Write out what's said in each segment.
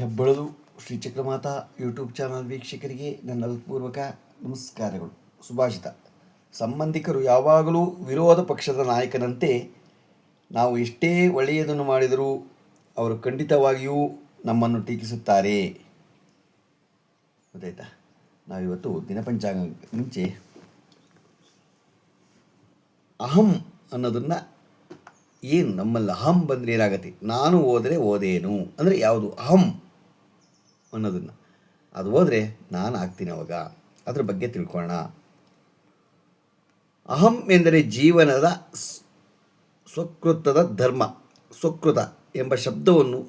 ಹೆಬ್ಬಳಲು Shri Chakramata YouTube channel ವೀಕ್ಷಕರಿಗೆ ನನ್ನ ಹೃತ್ಪೂರ್ವಕ ನಮಸ್ಕಾರಗಳು. ಸುಭಾಷಿತ: ಸಂಬಂಧಿಕರು ಯಾವಾಗಲೂ ವಿರೋಧ ಪಕ್ಷದ ನಾಯಕನಂತೆ. ನಾವು ಎಷ್ಟೇ ಒಳ್ಳೆಯದನ್ನು ಮಾಡಿದರೂ ಅವರು ಖಂಡಿತವಾಗಿಯೂ ನಮ್ಮನ್ನು ಟೀಕಿಸುತ್ತಾರೆ. ಗೊತ್ತಾಯ್ತಾ? ನಾವಿವತ್ತು ದಿನಪಂಚಾಂಗ ಮುಂಚೆ ಅಹಂ ಅನ್ನೋದನ್ನು ಏನು ನಮ್ಮಲ್ಲಿ ಅಹಂ ಬಂದರೆ ಏನಾಗತ್ತೆ, ನಾನು ಹೋದರೆ ಓದೇನು ಅಂದರೆ ಯಾವುದು ಅಹಂ ಅನ್ನೋದನ್ನು, ಅದು ಹೋದರೆ ನಾನು ಆಗ್ತೀನಿ. ಅವಾಗ ಅದ್ರ ಬಗ್ಗೆ ತಿಳ್ಕೊಳ್ಳೋಣ. ಅಹಂ ಎಂದರೆ ಜೀವನದ ಸ್ವಕೃತದ ಧರ್ಮ. ಸ್ವಕೃತ ಎಂಬ ಶಬ್ದವನ್ನು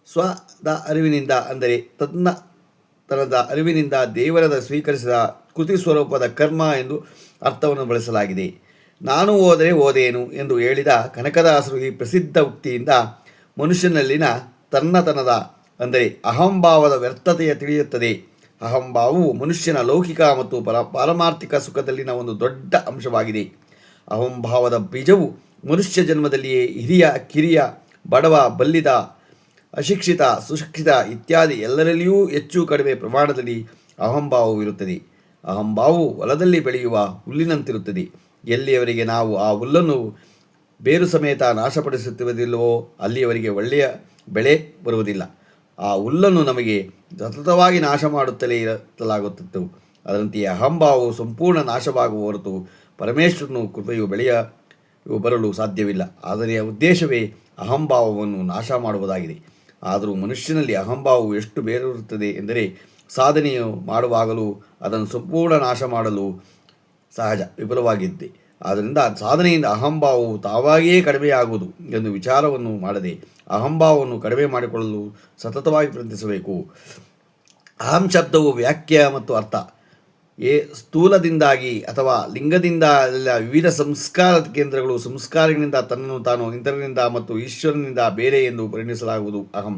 ಸ್ವದ ಅರಿವಿನಿಂದ ಅಂದರೆ ತನ್ನತನದ ಅರಿವಿನಿಂದ ದೇವರದ ಸ್ವೀಕರಿಸಿದ ಕೃತಿ ಸ್ವರೂಪದ ಕರ್ಮ ಎಂದು ಅರ್ಥವನ್ನು ಬಳಸಲಾಗಿದೆ. ನಾನು ಹೋದರೆ ಓದೇನು ಎಂದು ಹೇಳಿದ ಕನಕದಾಸರು ಈ ಪ್ರಸಿದ್ಧ ಉಕ್ತಿಯಿಂದ ಮನುಷ್ಯನಲ್ಲಿನ ತನ್ನತನದ ಅಂದರೆ ಅಹಂಭಾವದ ವ್ಯರ್ಥತೆಯ ತಿಳಿಯುತ್ತದೆ. ಅಹಂಭಾವವು ಮನುಷ್ಯನ ಲೌಕಿಕ ಮತ್ತು ಪಾರಮಾರ್ಥಿಕ ಸುಖದಲ್ಲಿನ ಒಂದು ದೊಡ್ಡ ಅಂಶವಾಗಿದೆ. ಅಹಂಭಾವದ ಬೀಜವು ಮನುಷ್ಯ ಜನ್ಮದಲ್ಲಿಯೇ ಹಿರಿಯ ಕಿರಿಯ ಬಡವ ಬಲ್ಲಿದ ಅಶಿಕ್ಷಿತ ಸುಶಿಕ್ಷಿತ ಇತ್ಯಾದಿ ಎಲ್ಲರಲ್ಲಿಯೂ ಹೆಚ್ಚು ಕಡಿಮೆ ಪ್ರಮಾಣದಲ್ಲಿ ಅಹಂಭಾವವು ಇರುತ್ತದೆ. ಅಹಂಭಾವವು ಹೊಲದಲ್ಲಿ ಬೆಳೆಯುವ ಹುಲ್ಲಿನಂತಿರುತ್ತದೆ. ಎಲ್ಲಿಯವರೆಗೆ ನಾವು ಆ ಹುಲ್ಲನ್ನು ಬೇರು ಸಮೇತ ನಾಶಪಡಿಸುತ್ತಿರುವುದಿಲ್ಲವೋ ಅಲ್ಲಿಯವರೆಗೆ ಒಳ್ಳೆಯ ಬೆಳೆ ಬರುವುದಿಲ್ಲ. ಆ ಹುಲ್ಲನ್ನು ನಮಗೆ ಸತತವಾಗಿ ನಾಶ ಮಾಡುತ್ತಲೇ ಇರಲಾಗುತ್ತಿತ್ತು. ಅದರಂತೆಯೇ ಅಹಂಭಾವವು ಸಂಪೂರ್ಣ ನಾಶವಾಗುವ ಹೊರತು ಪರಮೇಶ್ವರನು ಕೃಪೆಯು ಬರಲು ಸಾಧ್ಯವಿಲ್ಲ. ಅದರ ಉದ್ದೇಶವೇ ಅಹಂಭಾವವನ್ನು ನಾಶ ಮಾಡುವುದಾಗಿದೆ. ಆದರೂ ಮನುಷ್ಯನಲ್ಲಿ ಅಹಂಭಾವವು ಎಷ್ಟು ಬೇರಿರುತ್ತದೆ ಎಂದರೆ ಸಾಧನೆಯು ಮಾಡುವಾಗಲೂ ಅದನ್ನು ಸಂಪೂರ್ಣ ನಾಶ ಮಾಡಲು ಸಹಜ ವಿಫಲವಾಗಿದ್ದೆ. ಆದ್ದರಿಂದ ಸಾಧನೆಯಿಂದ ಅಹಂಭಾವವು ತಾವಾಗಿಯೇ ಕಡಿಮೆಯಾಗುವುದು ಎಂದು ವಿಚಾರವನ್ನು ಮಾಡದೆ ಅಹಂಭಾವವನ್ನು ಕಡಿಮೆ ಮಾಡಿಕೊಳ್ಳಲು ಸತತವಾಗಿ ಪ್ರಯತ್ನಿಸಬೇಕು. ಅಹಂ ಶಬ್ದವು ವ್ಯಾಖ್ಯೆ ಮತ್ತು ಅರ್ಥ. ಸ್ಥೂಲದಿಂದಾಗಿ ಅಥವಾ ಲಿಂಗದಿಂದ ವಿವಿಧ ಸಂಸ್ಕಾರ ಕೇಂದ್ರಗಳು ಸಂಸ್ಕಾರಗಳಿಂದ ತನ್ನನ್ನು ತಾನು ಇತರರಿಂದ ಮತ್ತು ಈಶ್ವರನಿಂದ ಬೇರೆ ಎಂದು ಪರಿಗಣಿಸಲಾಗುವುದು ಅಹಂ.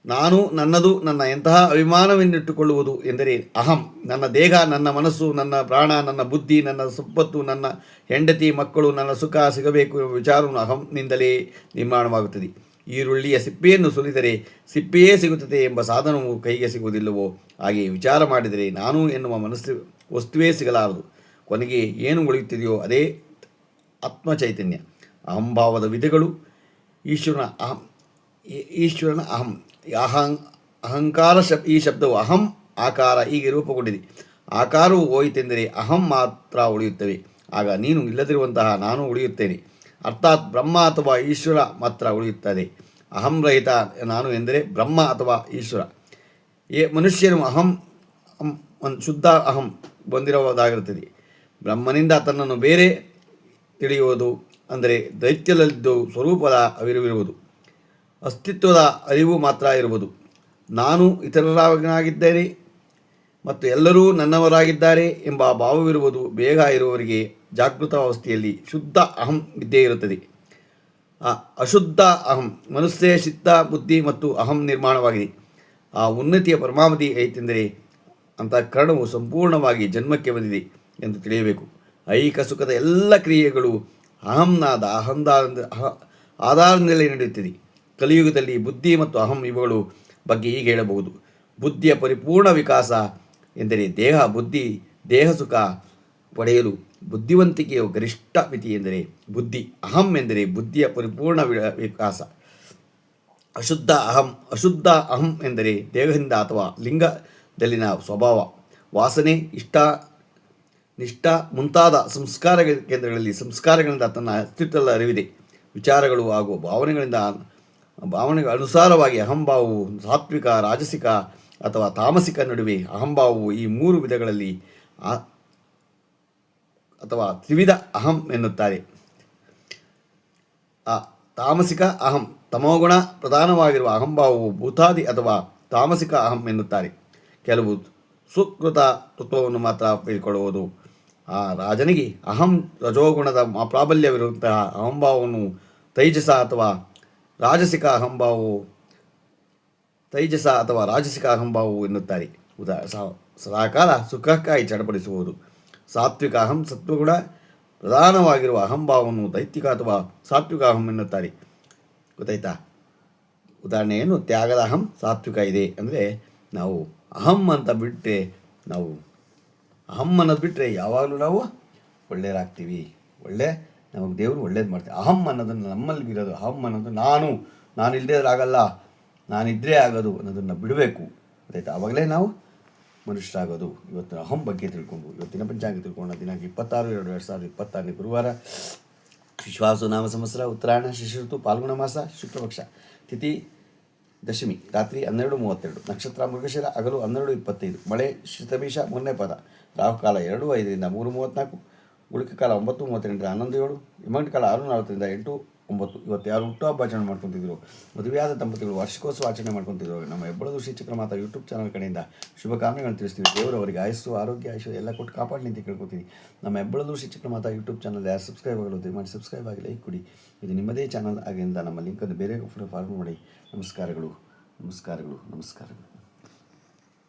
ನಾನು ನನ್ನದು ನನ್ನ ಎಂತಹ ಅಭಿಮಾನವನ್ನಿಟ್ಟುಕೊಳ್ಳುವುದು ಎಂದರೆ ಅಹಂ. ನನ್ನ ದೇಹ, ನನ್ನ ಮನಸ್ಸು, ನನ್ನ ಪ್ರಾಣ, ನನ್ನ ಬುದ್ಧಿ, ನನ್ನ ಸಂಪತ್ತು, ನನ್ನ ಹೆಂಡತಿ ಮಕ್ಕಳು, ನನ್ನ ಸುಖ ಸಿಗಬೇಕು ಎಂಬ ವಿಚಾರವನ್ನು ಅಹಂನಿಂದಲೇ ನಿರ್ಮಾಣವಾಗುತ್ತದೆ. ಈರುಳ್ಳಿಯ ಸಿಪ್ಪೆಯನ್ನು ಸುಲಿದರೆ ಸಿಪ್ಪೆಯೇ ಸಿಗುತ್ತದೆ ಎಂಬ ಸಾಧನವು ಕೈಗೆ ಸಿಗುವುದಿಲ್ಲವೋ ಹಾಗೆ ವಿಚಾರ ಮಾಡಿದರೆ ನಾನು ಎನ್ನುವ ಮನಸ್ಸು ವಸ್ತುವೇ ಸಿಗಲಾರದು. ಕೊನೆಗೆ ಏನು ಉಳಿಯುತ್ತಿದೆಯೋ ಅದೇ ಆತ್ಮಚೈತನ್ಯ. ಅಹಂಭಾವದ ವಿಧಗಳು: ಈಶ್ವರನ ಅಹಂ. ಅಹಂಕಾರ ಈ ಶಬ್ದವು ಅಹಂ ಆಕಾರ ಹೀಗೆ ರೂಪುಗೊಂಡಿದೆ. ಆಕಾರವು ಹೋಯಿತೆಂದರೆ ಅಹಂ ಮಾತ್ರ ಉಳಿಯುತ್ತವೆ. ಆಗ ನೀನು ಇಲ್ಲದಿರುವಂತಹ ನಾನು ಉಳಿಯುತ್ತೇನೆ. ಅರ್ಥಾತ್ ಬ್ರಹ್ಮ ಅಥವಾ ಈಶ್ವರ ಮಾತ್ರ ಉಳಿಯುತ್ತದೆ. ಅಹಂ ರಹಿತ ನಾನು ಎಂದರೆ ಬ್ರಹ್ಮ ಅಥವಾ ಈಶ್ವರ. ಮನುಷ್ಯನು ಅಹಂ ಶುದ್ಧ ಅಹಂ ಹೊಂದಿರುವುದಾಗಿರುತ್ತದೆ. ಬ್ರಹ್ಮನಿಂದ ತನ್ನನ್ನು ಬೇರೆ ತಿಳಿಯುವುದು ಅಂದರೆ ದೈತ್ಯದಲ್ಲಿದ್ದು ಸ್ವರೂಪದ ಅರಿವಿರುವುದು, ಅಸ್ತಿತ್ವದ ಅರಿವು ಮಾತ್ರ ಇರುವುದು. ನಾನು ಇತರರಾಗಿದ್ದೇನೆ ಮತ್ತು ಎಲ್ಲರೂ ನನ್ನವರಾಗಿದ್ದಾರೆ ಎಂಬ ಭಾವವಿರುವುದು ಬೇಗ ಇರುವವರಿಗೆ ಜಾಗೃತ ಅವಸ್ಥೆಯಲ್ಲಿ ಶುದ್ಧ ಅಹಂ ಇದ್ದೇ ಇರುತ್ತದೆ. ಅಶುದ್ಧ ಅಹಂ ಮನಸ್ಸೇ ಚಿತ್ತ ಬುದ್ಧಿ ಮತ್ತು ಅಹಂ ನಿರ್ಮಾಣವಾಗಿದೆ. ಆ ಉನ್ನತಿಯ ಪರಮಾವಧಿ ಐತೆಂದರೆ ಅಂತಃಕರಣವು ಸಂಪೂರ್ಣವಾಗಿ ಜನ್ಮಕ್ಕೆ ಬಂದಿದೆ ಎಂದು ತಿಳಿಯಬೇಕು. ಐಹಿಕ ಸುಖದ ಎಲ್ಲ ಕ್ರಿಯೆಗಳು ಅಹಂನಾದ ಆಧಾರದಿಂದಲೇ ನಡೆಯುತ್ತದೆ. ಕಲಿಯುಗದಲ್ಲಿ ಬುದ್ಧಿ ಮತ್ತು ಅಹಂ ಇವುಗಳು ಬಗ್ಗೆ ಹೀಗೆ ಹೇಳಬಹುದು. ಬುದ್ಧಿಯ ಪರಿಪೂರ್ಣ ವಿಕಾಸ ಎಂದರೆ ದೇಹ ಸುಖ ಪಡೆಯಲು ಬುದ್ಧಿವಂತಿಕೆಯ ಗರಿಷ್ಠ ಮಿತಿ ಎಂದರೆ ಬುದ್ಧಿ. ಅಹಂ ಎಂದರೆ ಬುದ್ಧಿಯ ಪರಿಪೂರ್ಣ ವಿಕಾಸ. ಅಶುದ್ಧ ಅಹಂ ಎಂದರೆ ದೇಹದಿಂದ ಅಥವಾ ಲಿಂಗದಲ್ಲಿನ ಸ್ವಭಾವ, ವಾಸನೆ, ನಿಷ್ಠ ಮುಂತಾದ ಸಂಸ್ಕಾರ ಕೇಂದ್ರಗಳಲ್ಲಿ ಸಂಸ್ಕಾರಗಳಿಂದ ತನ್ನ ಅಸ್ತಿತ್ವದ ಅರಿವಿದೆ. ವಿಚಾರಗಳು ಹಾಗೂ ಭಾವನೆಗಳ ಅನುಸಾರವಾಗಿ ಅಹಂಭಾವವು ಸಾತ್ವಿಕ, ರಾಜಸಿಕ ಅಥವಾ ತಾಮಸಿಕ ನಡುವೆ. ಅಹಂಭಾವವು ಈ ಮೂರು ವಿಧಗಳಲ್ಲಿ ಅಥವಾ ತ್ರಿವಿಧ ಅಹಂ ಎನ್ನುತ್ತಾರೆ. ತಾಮಸಿಕ ಅಹಂ ತಮೋಗುಣ ಪ್ರಧಾನವಾಗಿರುವ ಅಹಂಭಾವವು ಭೂತಾದಿ ಅಥವಾ ತಾಮಸಿಕ ಅಹಂ ಎನ್ನುತ್ತಾರೆ. ಕೆಲವು ಸುಕೃತ ತತ್ವವನ್ನು ಮಾತ್ರ ತಿಳ್ಕೊಳ್ಳುವುದು. ಆ ರಾಜನಿಗೆ ಅಹಂ ರಜೋಗುಣದ ಪ್ರಾಬಲ್ಯವಿರುವಂತಹ ಅಹಂಭಾವವನ್ನು ತೈಜಸ ಅಥವಾ ರಾಜಸಿಕ ಅಹಂಭಾವವು ಎನ್ನುತ್ತಾರೆ. ಸದಾಕಾಲ ಸುಖಕ್ಕಾಗಿ ಚಡಪಡಿಸುವುದು. ಸಾತ್ವಿಕ ಅಹಂ ಸತ್ವಗುಣ ಪ್ರಧಾನವಾಗಿರುವ ಅಹಂಭಾವವನ್ನು ದೈತ್ಯಿಕ ಅಥವಾ ಸಾತ್ವಿಕ ಅಹಂ ಎನ್ನುತ್ತಾರೆ. ಗೊತ್ತಾಯ್ತಾ? ಉದಾಹರಣೆ ಏನು, ತ್ಯಾಗದ ಅಹಂ, ಸಾತ್ವಿಕ ಇದೆ. ಅಂದರೆ ನಾವು ಅಹಂ ಅಂತ ಬಿಟ್ಟರೆ, ನಾವು ಅಹಂ ಅನ್ನೋದು ಬಿಟ್ಟರೆ ಯಾವಾಗಲೂ ನಾವು ಒಳ್ಳೆಯರಾಗ್ತೀವಿ. ನಮಗೆ ದೇವರು ಒಳ್ಳೇದು ಮಾಡ್ತೀವಿ. ಅಹಂ ಅನ್ನೋದನ್ನು ನಮ್ಮಲ್ಲಿ ಇರೋದು, ಅಹಂ ಅನ್ನೋದು ನಾನು ಇಲ್ಲದೇ ಆಗಲ್ಲ, ನಾನಿದ್ದರೆ ಆಗೋದು ಅನ್ನೋದನ್ನು ಬಿಡಬೇಕು. ಗೊತ್ತಾಯ್ತು? ಆವಾಗಲೇ ನಾವು ಮನುಷ್ಯರಾಗೋದು. ಇವತ್ತು ಅಹಂ ಬಗ್ಗೆ ತಿಳ್ಕೊಂಡು, ಇವತ್ತಿನ ಪಂಚಾಂಗ ತಿಳ್ಕೊಂಡು, ದಿನಾಂಕ 26/2/2026 ಗುರುವಾರ, ವಿಶ್ವಾಸು ನಾಮ ಸಂವತ್ಸರ, ಉತ್ತರಾಯಣ, ಶಿಶಿರ ಋತು, ಪಾಲ್ಗುಣ ಮಾಸ, ಶುಕ್ಲಪಕ್ಷ, ತಿಥಿ ದಶಮಿ, ರಾತ್ರಿ 12:32, ನಕ್ಷತ್ರ ಮೃಗಶಿರ, ಹಗಲು 12:25, ಮಳೆ ಶ್ರಿತಭೀಷ 3ನೇ ಪಾದ, ರಾಹುಕಾಲ 2:05 3:34, ಉಳಿಕೆ ಕಾಲ 9:38 11:07, ಯಮಗಂಟ ಕಾಲ 6:40 8:09. ಇವತ್ತು ಯಾರು ಹುಟ್ಟುಹಬ್ಬ ಆಚರಣೆ ಮಾಡ್ಕೊತಿದ್ರು, ಮದುವೆಯಾದ ದಂಪತಿಗಳು ವಾರ್ಷಿಕೋತ್ಸವ ಆಚರಣೆ ಮಾಡ್ಕೊತಿದ್ರು, ನಮ್ಮ ಹೆಬ್ಬಳದು ಶ್ರೀ ಚಕ್ರಮಾತಾ ಯೂಟ್ಯೂಬ್ ಚಾನಲ್ ಕಡೆಯಿಂದ ಶುಭಕಾಮನೆಗಳನ್ನು ತಿಳಿಸ್ತೀವಿ. ದೇವರು ಅವರಿಗೆ ಆಯಸ್ಸು, ಆರೋಗ್ಯ, ಐಶ್ವರ್ಯ ಎಲ್ಲ ಕೊಟ್ಟು ಕಾಪಾಡಲಿ ಅಂತ ಕೇಳ್ಕೊತೀನಿ. ನಮ್ಮ ಹೆಬ್ಬಳದು ಶ್ರೀ ಚಕ್ರಮಾತಾ ಯೂಟ್ಯೂಬ್ ಚಾನಲ್ ಯಾರು ಸಬ್ಸ್ಕ್ರೈಬ್ ಆಗಲು ದಯಮಾಡಿ ಸಬ್ಸ್ಕ್ರೈಬ್ ಆಗಿ ಲೈಕ್ ಕೊಡಿ. ಇದು ನಿಮ್ಮದೇ ಚಾನಲ್ ಆಗಿಂದ ನಮ್ಮ ಲಿಂಕನ್ನು ಬೇರೆ ಫಾರ್ವರ್ಡ್ ಮಾಡಿ. ನಮಸ್ಕಾರಗಳು.